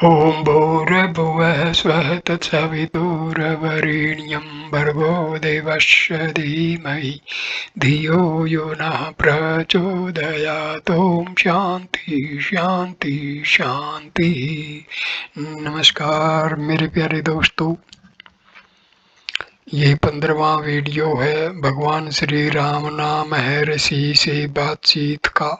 ॐ भूर्भुवः स्वः तत्सवितुर्वरेण्यं भर्गो देवस्य धीमहि धियो यो नः प्रचोदयात्। ॐ शांति शांति शांति। नमस्कार मेरे प्यारे दोस्तों, ये 15वां वीडियो है भगवान श्री राम नाम है ऋषि से बातचीत का।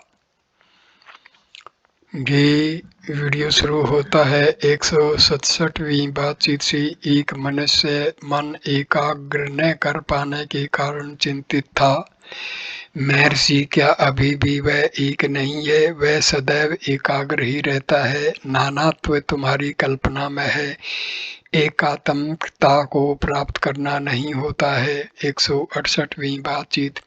ये वीडियो शुरू होता है 167वीं बातचीत से। एक मनुष्य मन एकाग्र न कर पाने के कारण चिंतित था। महर्षि, क्या अभी भी वह एक नहीं है? वह सदैव एकाग्र ही रहता है। नानात्व तुम्हारी कल्पना में है, एकात्मकता को प्राप्त करना नहीं होता है। 168वीं बातचीत।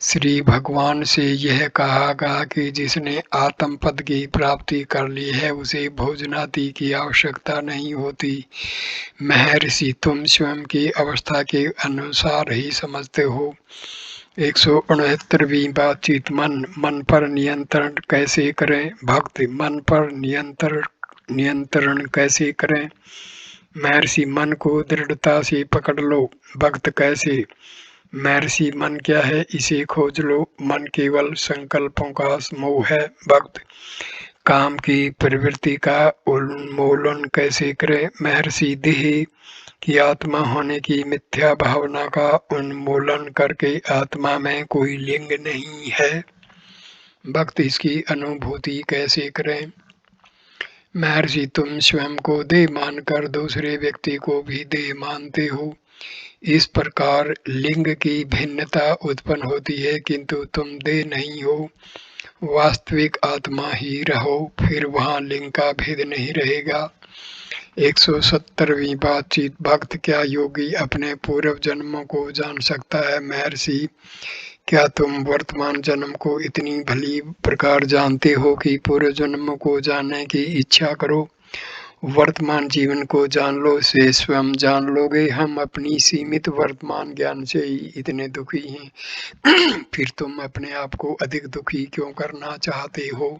श्री भगवान से यह कहा गया कि जिसने आत्म पद की प्राप्ति कर ली है उसे भोजनादि की आवश्यकता नहीं होती। महर्षि, तुम स्वयं की अवस्था के अनुसार ही समझते हो। 169वीं बातचीत। मन पर नियंत्रण कैसे करें? भक्त, मन पर नियंत्रण कैसे करें? महर्षि, मन को दृढ़ता से पकड़ लो। भक्त, कैसे? महर्षि, मन क्या है, इसे खोज लो। मन केवल संकल्पों का समूह है। भक्त, काम की प्रवृत्ति का उन्मूलन कैसे करें? महर्षि, देह की आत्मा होने की मिथ्या भावना का उन्मूलन करके। आत्मा में कोई लिंग नहीं है। भक्त, इसकी अनुभूति कैसे करें? महर्षि, तुम स्वयं को देह मानकर दूसरे व्यक्ति को भी देह मानते हो। इस प्रकार लिंग की भिन्नता उत्पन्न होती है, किंतु तुम देह नहीं हो, वास्तविक आत्मा ही रहो, फिर वहाँ लिंग का भेद नहीं रहेगा। 170वीं बातचीत। भक्त, क्या योगी अपने पूर्व जन्मों को जान सकता है? महर्षि, क्या तुम वर्तमान जन्म को इतनी भली प्रकार जानते हो कि पूर्व जन्म को जानने की इच्छा करो? वर्तमान जीवन को जान लो, से स्वयं जान लोगे। हम अपनी सीमित वर्तमान ज्ञान से ही इतने दुखी हैं, फिर तुम अपने आप को अधिक दुखी क्यों करना चाहते हो?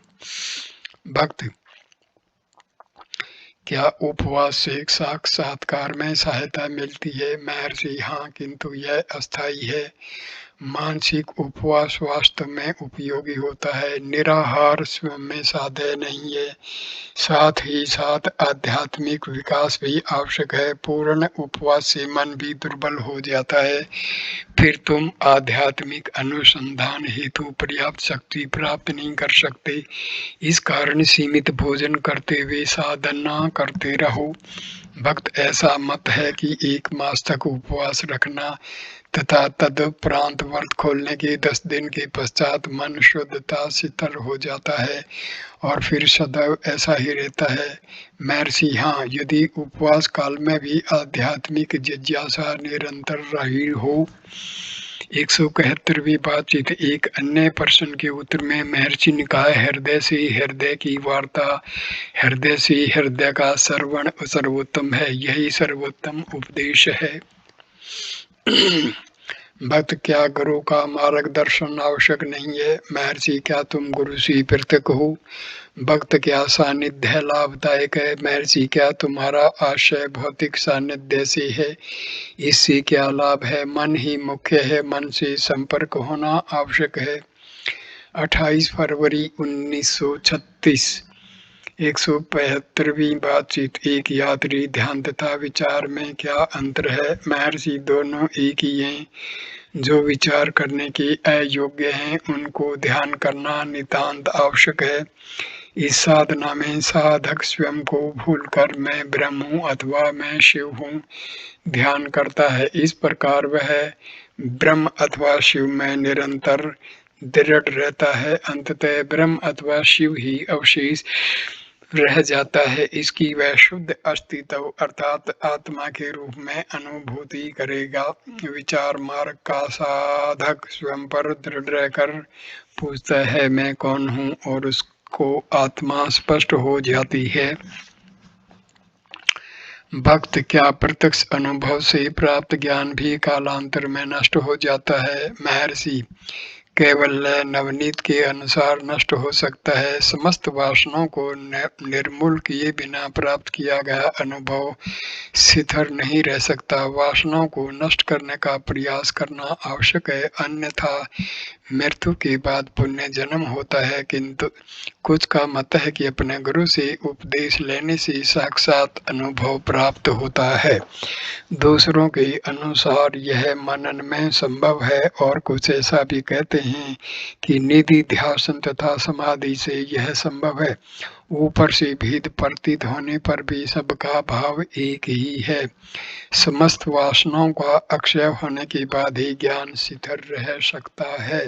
भक्त, क्या उपवास से साक्षात्कार में सहायता मिलती है? महर्षि, हाँ, किंतु यह अस्थायी है। मानसिक उपवास वास्तव में उपयोगी होता है। निराहार स्वयं में साध्य नहीं है, साथ ही साथ आध्यात्मिक विकास भी आवश्यक है। पूर्ण उपवास से मन भी दुर्बल हो जाता है, फिर तुम आध्यात्मिक अनुसंधान हेतु पर्याप्त शक्ति प्राप्त नहीं कर सकते। इस कारण सीमित भोजन करते हुए साधना करते रहो। भक्त, ऐसा मत है कि 1 मास तक उपवास रखना तथा तदुपरांत व्रत खोलने के 10 दिन के पश्चात मन शुद्धता से तर हो जाता है और फिर सदैव ऐसा ही रहता है। महर्षि, हाँ, यदि उपवास काल में भी आध्यात्मिक जिज्ञासा निरंतर रही हो। 171वीं बातचीत। एक अन्य प्रश्न के उत्तर में महर्षि ने कहा, हृदय से हृदय की वार्ता, हृदय से हृदय का श्रवण सर्वोत्तम है, यही सर्वोत्तम उपदेश है। भक्त, क्या गुरु का मार्गदर्शन आवश्यक नहीं है? महर्षि, क्या तुम गुरु से पृथक हो? भक्त, क्या सानिध्य लाभदायक है? महर्षि, क्या तुम्हारा आशय भौतिक सानिध्य से है? इससे क्या लाभ है? मन ही मुख्य है, मन से संपर्क होना आवश्यक है। 28 फरवरी 1936। 175वीं बातचीत। एक यात्री ध्यान तथा विचार में क्या अंतर है? महर्षि, दोनों एक ही हैं। जो विचार करने के अयोग्य हैं उनको ध्यान करना नितांत आवश्यक है। इस साधना में साधक स्वयं को भूलकर मैं ब्रह्म हूँ अथवा मैं शिव हूँ ध्यान करता है। इस प्रकार वह ब्रह्म अथवा शिव में निरंतर दृढ़ रहता है। अंततः ब्रह्म अथवा शिव ही अवशेष रह जाता है। इसकी वह शुद्ध अस्तित्व अर्थात आत्मा के रूप में अनुभूति करेगा। विचार मार्ग का साधक स्वयं पर दृढ़ रहकर पूछता है, मैं कौन हूँ, और उसको आत्मा स्पष्ट हो जाती है। भक्त, क्या प्रत्यक्ष अनुभव से प्राप्त ज्ञान भी कालांतर में नष्ट हो जाता है? महर्षि, केवल लय नवनीत के अनुसार नष्ट हो सकता है। समस्त वासनाओं को निर्मूल किए बिना प्राप्त किया गया अनुभव स्थिर नहीं रह सकता। वासनाओं को नष्ट करने का प्रयास करना आवश्यक है, अन्यथा मृत्यु के बाद पुण्य जन्म होता है। किंतु कुछ का मत है कि अपने गुरु से उपदेश लेने से साक्षात अनुभव प्राप्त होता है। दूसरों के अनुसार यह मनन में संभव है, और कुछ ऐसा भी कहते हैं कि निधि ध्यान तथा समाधि से यह संभव है। ऊपर से भेद प्रतीत होने पर भी सबका भाव एक ही है। समस्त वासनाओं का अक्षय होने के बाद ही ज्ञान स्थिर रह सकता है।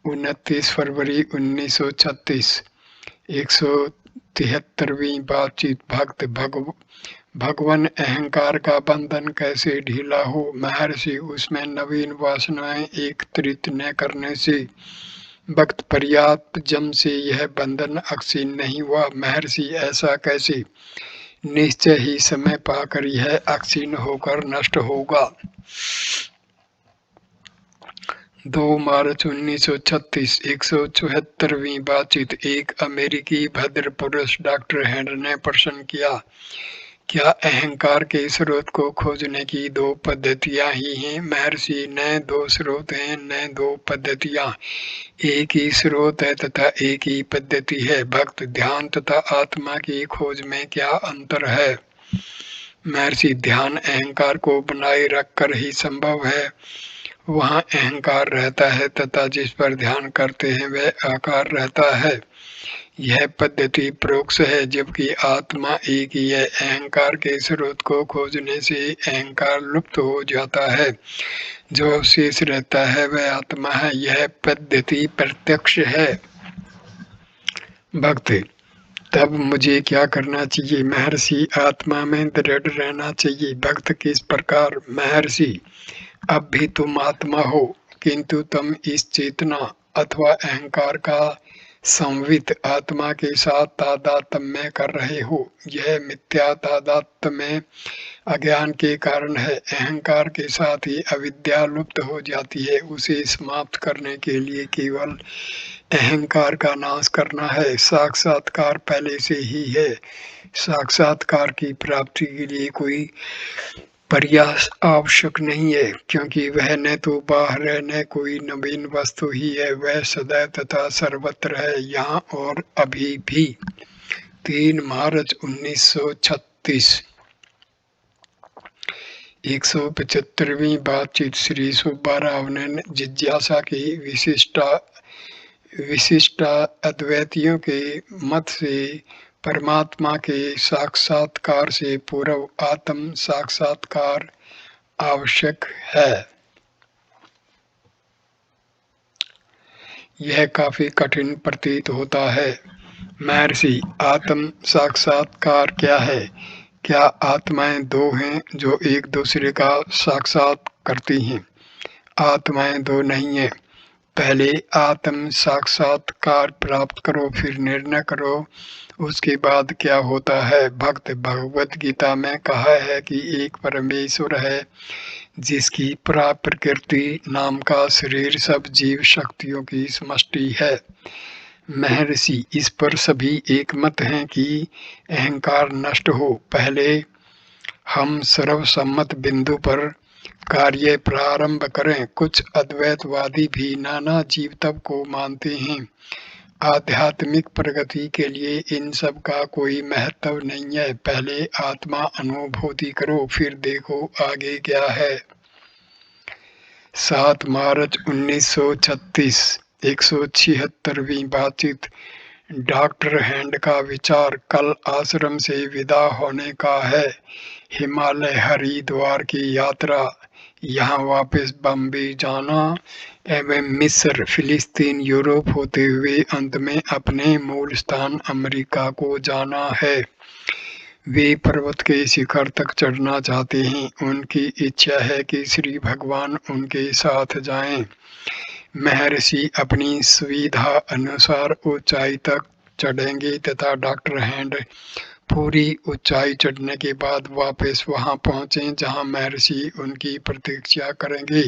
29 फरवरी 1936 173वीं बातचीत। भक्त भगवान अहंकार का बंधन कैसे ढीला हो। महर्षि, उसमें नवीन वासनाएं एकत्रित न करने से भक्त पर्याप्त जम से यह बंधन अक्षीण नहीं हुआ। महर्षि, ऐसा कैसे? निश्चय ही समय पाकर यह अक्षीण होकर नष्ट होगा। 2 मार्च 1936 174वीं बातचीत। एक अमेरिकी भद्र पुरुष डॉक्टर हैंड ने प्रश्न किया, क्या अहंकार के स्रोत को खोजने की 2 पद्धतियां ही हैं? महर्षि, न 2 स्रोत हैं, न 2 पद्धतियां, एक ही स्रोत है तथा एक ही पद्धति है। भक्त, ध्यान तथा आत्मा की खोज में क्या अंतर है? महर्षि, ध्यान अहंकार को बनाए रखकर ही संभव है। वहाँ अहंकार रहता है तथा जिस पर ध्यान करते हैं वह आकार रहता है। यह पद्धति परोक्ष है, जबकि आत्मा एक ही है। अहंकार के स्रोत को खोजने से अहंकार लुप्त हो जाता है, जो शेष रहता है वह आत्मा है। यह पद्धति प्रत्यक्ष है। भक्त, तब मुझे क्या करना चाहिए? महर्षि, आत्मा में दृढ़ रहना चाहिए। भक्त, किस प्रकार? महर्षि, अब भी तुम आत्मा हो, किंतु तुम इस चेतना अथवा अहंकार का संवित आत्मा के साथ तादात्म्य कर रहे हो। यह मिथ्या तादात्म्य अज्ञान के कारण है। अहंकार के साथ ही अविद्या लुप्त हो जाती है। उसे समाप्त करने के लिए केवल अहंकार का नाश करना है। साक्षात्कार पहले से ही है। साक्षात्कार की प्राप्ति के लिए कोई प्रयास आवश्यक नहीं है, क्योंकि वह न तो बाहर है न कोई नवीन वस्तु ही है। वह सदैव तथा सर्वत्र है, यहाँ और अभी भी। 3 मार्च 1936 175वीं बातचीत। श्री सुब्बाराव ने जिज्ञासा की विशिष्ट अद्वैतियों के मत से परमात्मा के साक्षात्कार से पूर्व आत्म साक्षात्कार आवश्यक है। यह काफी कठिन प्रतीत होता है। महर्षि, आत्म साक्षात्कार क्या है? क्या आत्माएं 2 हैं जो एक दूसरे का साक्षात करती हैं? आत्माएं 2 नहीं है। पहले आत्म साक्षात्कार प्राप्त करो, फिर निर्णय करो उसके बाद क्या होता है। भक्त, भगवत गीता में कहा है कि एक परमेश्वर है जिसकी प्रकृति नाम का शरीर सब जीव शक्तियों की समष्टि है। महर्षि, इस पर सभी एक मत हैं कि अहंकार नष्ट हो। पहले हम सर्वसम्मत बिंदु पर कार्य प्रारंभ करें। कुछ अद्वैतवादी भी नाना जीव तब को मानते हैं। आध्यात्मिक प्रगति के लिए इन सब का कोई महत्व नहीं है। पहले आत्मा अनुभूति करो, फिर देखो आगे क्या है। 7 मार्च 1936 176वीं बातचीत। डॉक्टर हैंड का विचार कल आश्रम से विदा होने का है। हिमालय हरिद्वार की यात्रा, यहाँ वापस बम्बई जाना एवं मिस्र, फिलिस्तीन, यूरोप होते हुए अंत में अपने मूल स्थान अमेरिका को जाना है। वे पर्वत के शिखर तक चढ़ना चाहते हैं। उनकी इच्छा है कि श्री भगवान उनके साथ जाएं। महर्षि अपनी सुविधा अनुसार ऊंचाई तक चढ़ेंगे तथा डॉक्टर हैंड पूरी ऊंचाई चढ़ने के बाद वापस वहां पहुंचे जहां महर्षि उनकी प्रतीक्षा करेंगे,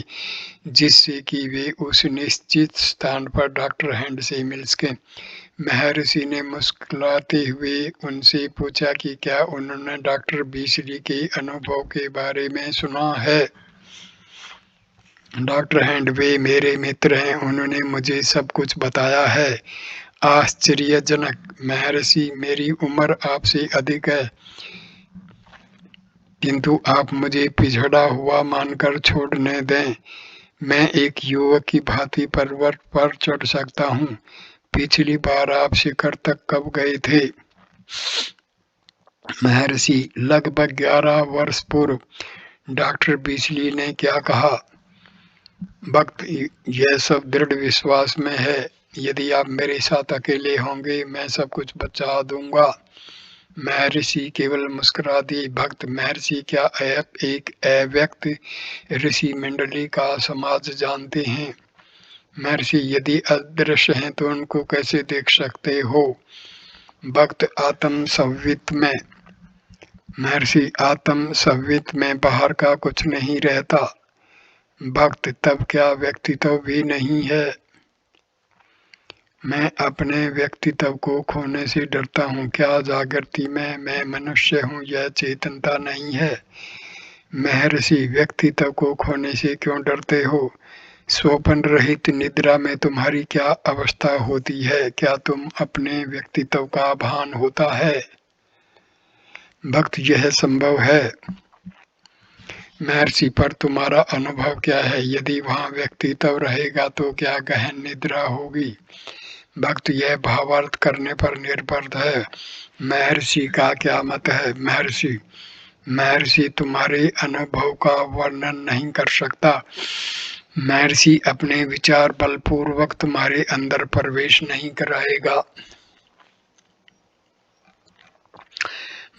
जिससे कि वे उस निश्चित स्थान पर डॉक्टर हैंड से मिल सकें। महर्षि ने मुस्कुराते हुए उनसे पूछा कि क्या उन्होंने डॉक्टर बीसली के अनुभव के बारे में सुना है। डॉक्टर हैंड: वे मेरे मित्र हैं, उन्होंने मुझे सब कुछ बताया है। आश्चर्यजनक। महर्षि: मेरी उम्र आपसे अधिक है, किंतु आप मुझे पिछड़ा हुआ मानकर छोड़ने दें। मैं एक युवक की भांति पर्वत पर चढ़ सकता हूँ। पिछली बार आप शिखर तक कब गए थे? महर्षि: लगभग 11 वर्ष पूर्व। डॉक्टर बीसली ने क्या कहा? भक्त: यह सब दृढ़ विश्वास में है। यदि आप मेरे साथ अकेले होंगे, मैं सब कुछ बचा दूंगा। महर्षि केवल मुस्कुरा दिए। भक्त: महर्षि, क्या आप एक अव्यक्त ऋषि मंडली का समाज जानते हैं? महर्षि: यदि अदृश्य हैं तो उनको कैसे देख सकते हो? भक्त: आत्म संवित में। महर्षि: आत्म संवित में बाहर का कुछ नहीं रहता। भक्त: तब क्या व्यक्तित्व भी नहीं है? मैं अपने व्यक्तित्व को खोने से डरता हूँ। क्या जागृति में मैं मनुष्य हूँ, यह चेतनता नहीं है? महर्षि: व्यक्तित्व को खोने से क्यों डरते हो? स्वप्न रहित निद्रा में तुम्हारी क्या अवस्था होती है? क्या तुम अपने व्यक्तित्व का भान होता है? भक्त: यह संभव है। महर्षि: पर तुम्हारा अनुभव क्या है? यदि वहाँ व्यक्तित्व रहेगा तो क्या गहन निद्रा होगी? भक्त: यह भावार्थ करने पर निर्भर है। महर्षि का क्या मत है? महर्षि तुम्हारे अनुभव का वर्णन नहीं कर सकता। महर्षि अपने विचार बलपूर्वक तुम्हारे अंदर प्रवेश नहीं कराएगा।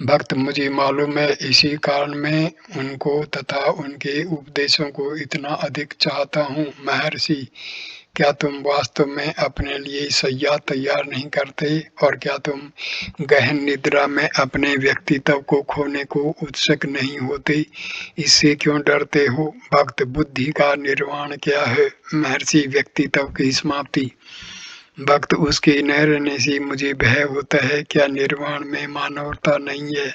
भक्त: मुझे मालूम है, इसी कारण मैं उनको तथा उनके उपदेशों को इतना अधिक चाहता हूँ। महर्षि: क्या तुम वास्तव में अपने लिए शैया तैयार नहीं करते? और क्या तुम गहन निद्रा में अपने व्यक्तित्व को खोने को उत्सुक नहीं होते? इससे क्यों डरते हो? भक्त: बुद्धि का निर्वाण क्या है? महर्षि: व्यक्तित्व की समाप्ति। भक्त: उसके न रहने से मुझे भय होता है। क्या निर्वाण में मानवता नहीं है?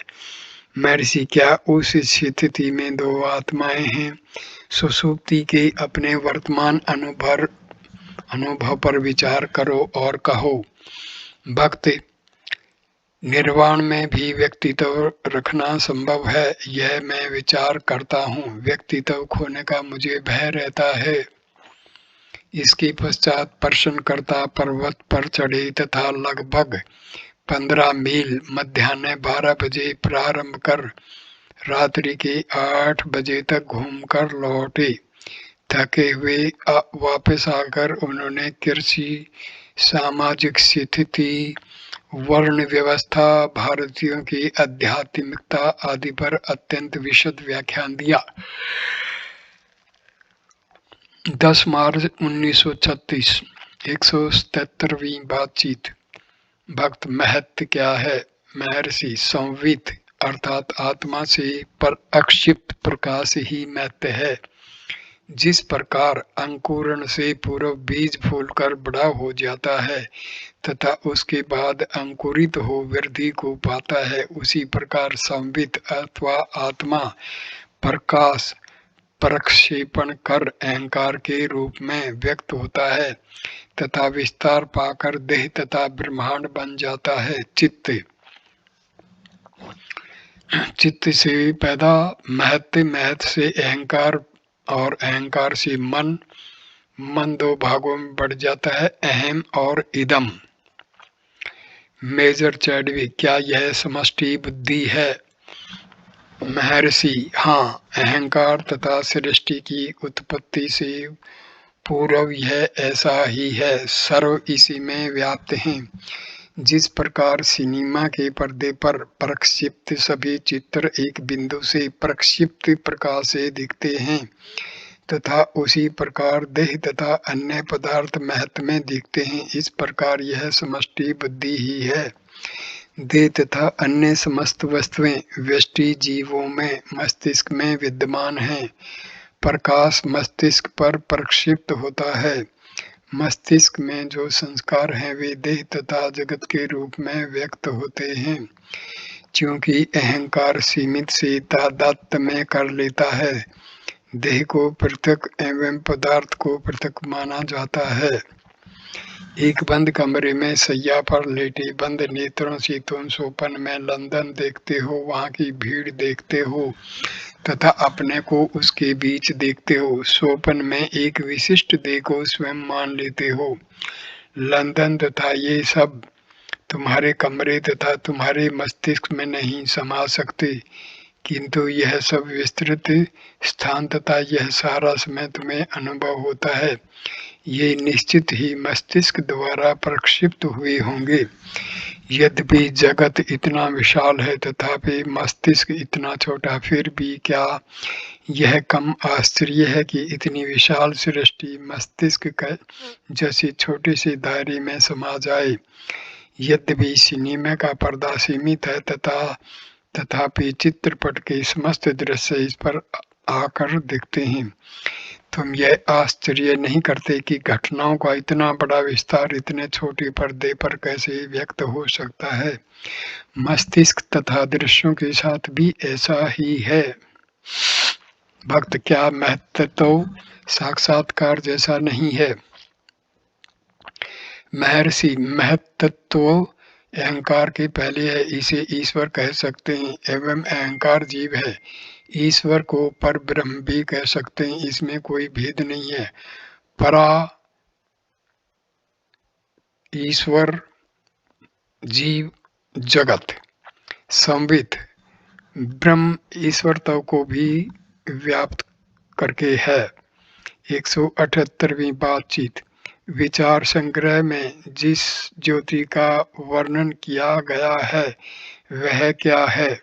महर्षि: क्या उस स्थिति में दो आत्माएं हैं? सुषुप्ति के अपने वर्तमान अनुभव पर विचार करो और कहो। भक्त: निर्वाण में भी व्यक्तित्व रखना संभव है, यह मैं विचार करता हूँ। व्यक्तित्व खोने का मुझे भय रहता है। इसके पश्चात प्रश्नकर्ता पर्वत पर चढ़े तथा लगभग 15 मील मध्याह्न 12 बजे प्रारंभ कर रात्रि के 8 बजे तक घूमकर लौटे। थके हुए वापस आकर उन्होंने कृषि, सामाजिक स्थिति, वर्ण व्यवस्था, भारतीयों की आध्यात्मिकता आदि पर अत्यंत विशद व्याख्यान दिया। 10 मार्च 1936 177वीं बातचीत। भक्त: महत्व क्या है? महर्षि: संवित अर्थात आत्मा से पर अक्षिप्त प्रकाश ही महत्व है। जिस प्रकार अंकुरण से पूर्व बीज फूलकर बड़ा हो जाता है तथा उसके बाद अंकुरित हो वृद्धि को पाता है, उसी प्रकार संवित अथवा आत्मा प्रकाश प्रक्षेपण कर अहंकार के रूप में व्यक्त होता है तथा विस्तार पाकर देह तथा ब्रह्मांड बन जाता है। चित्त से पैदा महत्व से अहंकार और अहंकार से मन दो भागों में बढ़ जाता है, अहम और इदम। मेजर चैडविक: क्या यह समष्टि बुद्धि है? महर्षि: हाँ, अहंकार तथा सृष्टि की उत्पत्ति से पूर्व यह ऐसा ही है, सर्व इसी में व्याप्त हैं। जिस प्रकार सिनेमा के पर्दे पर प्रक्षिप्त सभी चित्र एक बिंदु से प्रक्षिप्त प्रकाश से दिखते हैं तथा उसी प्रकार देह तथा अन्य पदार्थ महत्व में दिखते हैं, इस प्रकार यह समष्टि बुद्धि ही है। देह तथा अन्य समस्त वस्तुएं व्यष्टि जीवों में मस्तिष्क में विद्यमान हैं। प्रकाश मस्तिष्क पर प्रक्षिप्त होता है। मस्तिष्क में जो संस्कार हैं वे देह तथा जगत के रूप में व्यक्त होते हैं। क्योंकि अहंकार सीमित से तादात्म्य में कर लेता है, देह को पृथक एवं पदार्थ को पृथक माना जाता है। एक बंद कमरे में सैया पर लेटे बंद नेत्रों से तुम स्वप्न में लंदन देखते हो, वहां की भीड़ देखते हो तथा अपने को उसके बीच देखते हो। स्वप्न में एक विशिष्ट देह को स्वयं मान लेते हो। लंदन तथा ये सब तुम्हारे कमरे तथा तुम्हारे मस्तिष्क में नहीं समा सकते, किंतु यह सब विस्तृत स्थान तथा यह सारा समय तुम्हें अनुभव होता है, ये निश्चित ही मस्तिष्क द्वारा प्रक्षिप्त हुए होंगे। यद्यपि जगत इतना विशाल है तथापि मस्तिष्क इतना छोटा, फिर भी क्या यह कम आश्चर्य है कि इतनी विशाल सृष्टि मस्तिष्क के जैसे छोटे से दायरे में समा जाए। यद्यपि सिनेमा का पर्दा सीमित है तथापि चित्रपट के समस्त दृश्य इस पर आकर दिखते हैं। तुम यह आश्चर्य नहीं करते कि घटनाओं का इतना बड़ा विस्तार इतने छोटे पर्दे पर कैसे व्यक्त हो सकता है। मस्तिष्क तथा दृश्यों के साथ भी ऐसा ही है। भक्त, क्या महत्व साक्षात्कार जैसा नहीं है? महर्षि, महत्व अहंकार के पहले है, इसे ईश्वर कह सकते हैं एवं अहंकार जीव है। ईश्वर को पर ब्रह्म भी कह सकते हैं, इसमें कोई भेद नहीं है। परा ईश्वर, जीव जगत, संवित ब्रह्म ईश्वरत्व को भी व्याप्त करके है। 178वीं बातचीत। विचार संग्रह में जिस ज्योति का वर्णन किया गया है वह क्या है?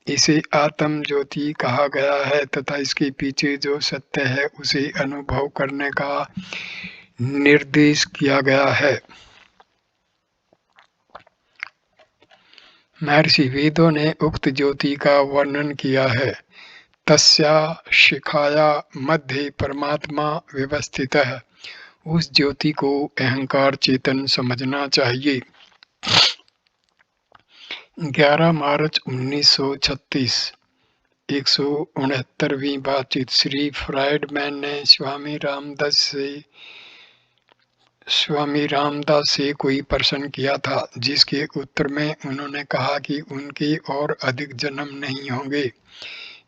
इसे आत्म ज्योति कहा गया है तथा इसके पीछे जो सत्य है उसे अनुभव करने का निर्देश किया गया है। महर्षि, वेदों ने उक्त ज्योति का वर्णन किया है। तस्या शिखाया मध्य परमात्मा व्यवस्थित है। उस ज्योति को अहंकार चेतन समझना चाहिए। 11 मार्च 1936, 169वीं बातचीत। श्री फ्राइडमैन ने स्वामी रामदास से कोई प्रश्न किया था, जिसके उत्तर में उन्होंने कहा कि उनके और अधिक जन्म नहीं होंगे।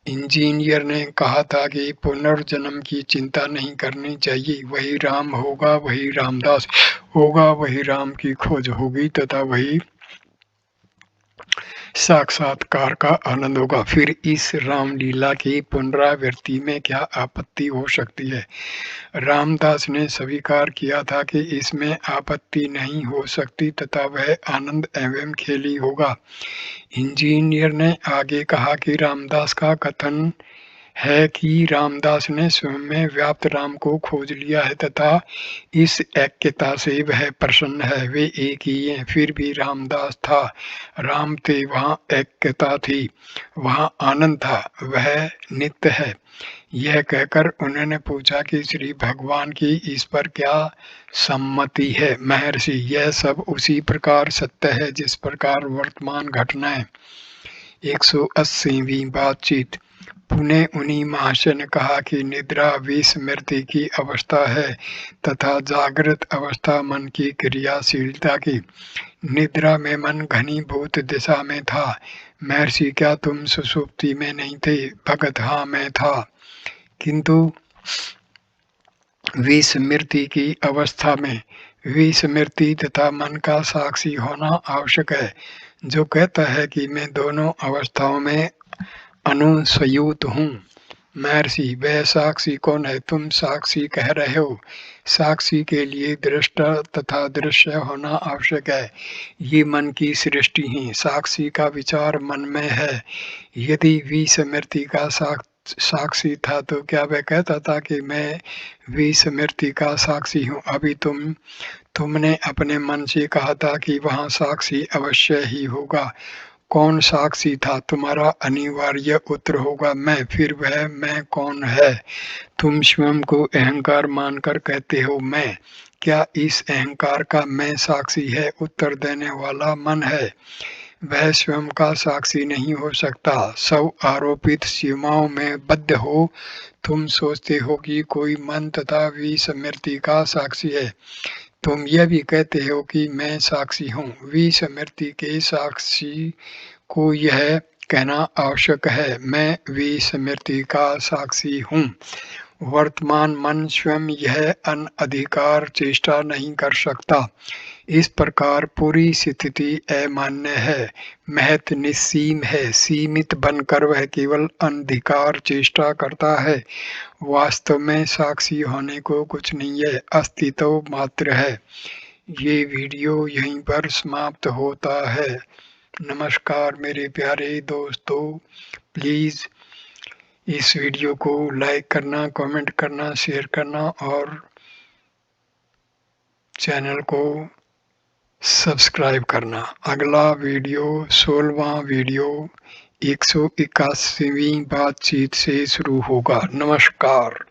इंजीनियर ने कहा था कि पुनर्जन्म की चिंता नहीं करनी चाहिए, वही राम होगा, वही रामदास होगा, वही राम की खोज होगी तथा वही साक्षात्कार का आनंद होगा। फिर इस रामलीला की पुनरावृत्ति में क्या आपत्ति हो सकती है? रामदास ने स्वीकार किया था कि इसमें आपत्ति नहीं हो सकती तथा वह आनंद एवं खेली होगा। इंजीनियर ने आगे कहा कि रामदास का कथन है कि रामदास ने स्वयं में व्याप्त राम को खोज लिया है तथा इस ऐक्यता से वह प्रसन्न है। वे एक ही हैं, फिर भी रामदास था, राम थे, वहाँ ऐक्यता थी, वहाँ आनंद था, वह नित्य है। यह कहकर उन्होंने पूछा कि श्री भगवान की इस पर क्या सम्मति है? महर्षि, यह सब उसी प्रकार सत्य है जिस प्रकार वर्तमान घटनाएं। 180वीं बातचीत। पुनः उन्हीं महाशय ने कहा कि निद्रा विस्मृति की अवस्था है तथा जागृत अवस्था मन की क्रियाशीलता की। निद्रा में मन घनीभूत दिशा में था। महर्षि, क्या तुम सुषुप्ति में नहीं थे? भगत, हाँ मैं था, किंतु विस्मृति की अवस्था में। विस्मृति तथा मन का साक्षी होना आवश्यक है, जो कहता है कि मैं दोनों अवस्थाओं में अनुस्यूत हूँ। महर्षि, वह साक्षी कौन है? तुम साक्षी कह रहे हो। साक्षी के लिए दृष्टा तथा दृश्य होना आवश्यक है। ये मन की सृष्टि है। साक्षी का विचार मन में है। यदि विस्मृति का साक्षी था तो क्या वह कहता था कि मैं विस्मृति का साक्षी हूँ? अभी तुमने अपने मन से कहा था कि वहाँ साक्षी अवश्य ही होगा। कौन साक्षी था? तुम्हारा अनिवार्य उत्तर होगा मैं। फिर वह मैं कौन है? तुम स्वयं को अहंकार मानकर कहते हो मैं। क्या इस अहंकार का मैं साक्षी है? उत्तर देने वाला मन है। वह स्वयं का साक्षी नहीं हो सकता। सब आरोपित सीमाओं में बद्ध हो तुम सोचते हो कि कोई मन तथा विस्मृति का साक्षी है। तुम यह भी कहते हो कि मैं साक्षी हूँ। विस्मृति के साक्षी को यह कहना आवश्यक है मैं विस्मृति का साक्षी हूँ। वर्तमान मन स्वयं यह अनधिकार चेष्टा नहीं कर सकता। इस प्रकार पूरी स्थिति अमान्य है, महत निस्सीम है। सीमित बनकर वह केवल अनधिकार चेष्टा करता है। वास्तव में साक्षी होने को कुछ नहीं है, अस्तित्व मात्र है। ये वीडियो यहीं पर समाप्त होता है। नमस्कार मेरे प्यारे दोस्तों, प्लीज़ इस वीडियो को लाइक करना, कमेंट करना, शेयर करना और चैनल को सब्सक्राइब करना। अगला वीडियो 16वां वीडियो 181वीं बातचीत से शुरू होगा। नमस्कार।